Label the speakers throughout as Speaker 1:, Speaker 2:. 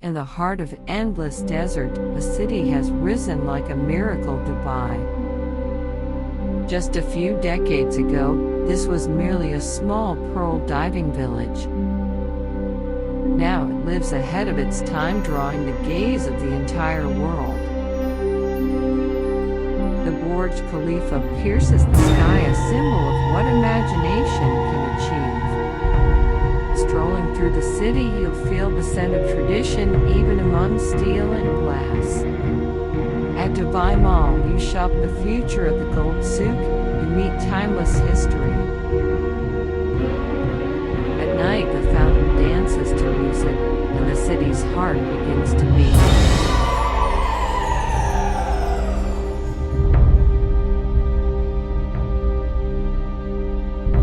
Speaker 1: In the heart of endless desert, a city has risen like a miracle. Dubai. Just a few decades ago, this was merely a small pearl diving village. Now it lives ahead of its time, drawing the gaze of the entire world. The Burj Khalifa pierces the sky, a symbol of what imagination can achieve. Strolling through the city, you'll feel the scent of tradition even among steel and glass. At Dubai Mall, you shop the future of the gold souk, you meet timeless history. At night, the fountain dances to music, and the city's heart begins to beat.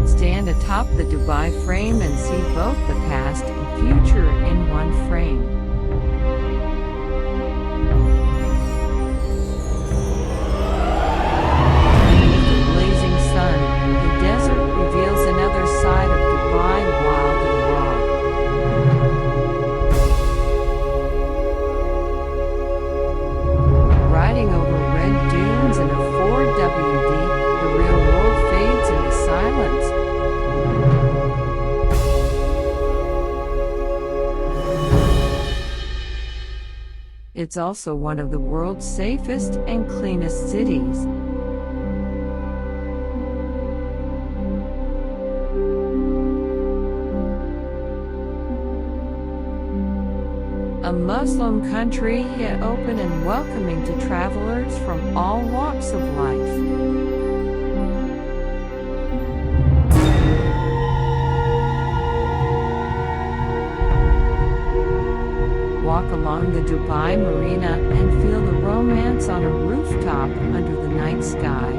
Speaker 1: Stand atop the Dubai frame and see both the past and future in one frame. Beneath the blazing sun, the desert reveals another side of Dubai, wild and raw. Riding over red dunes in a Ford WD, the real world fades into silence. It's also one of the world's safest and cleanest cities. A Muslim country, yet open and welcoming to travelers from all walks of life. Walk along the Dubai Marina and feel the romance on a rooftop under the night sky.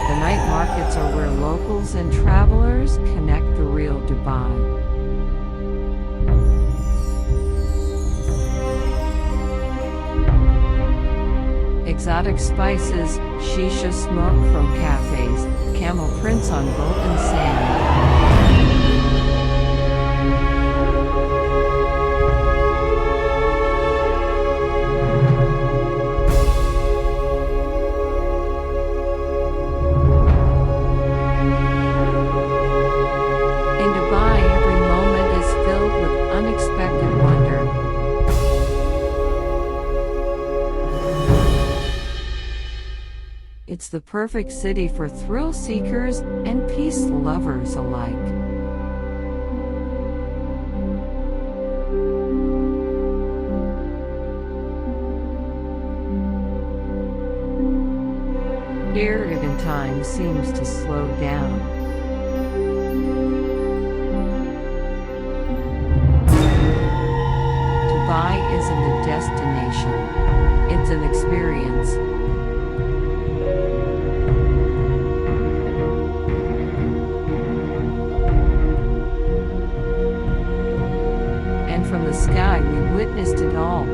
Speaker 1: The night markets are where locals and travelers connect the real Dubai. Exotic spices, shisha smoke from cafes, camel prints on golden sand. In Dubai, every moment is filled with unexpected wonder. It's the perfect city for thrill seekers and peace lovers alike. Here, even time seems to slow down. Dubai isn't a destination, it's an experience. From the sky we witnessed it all.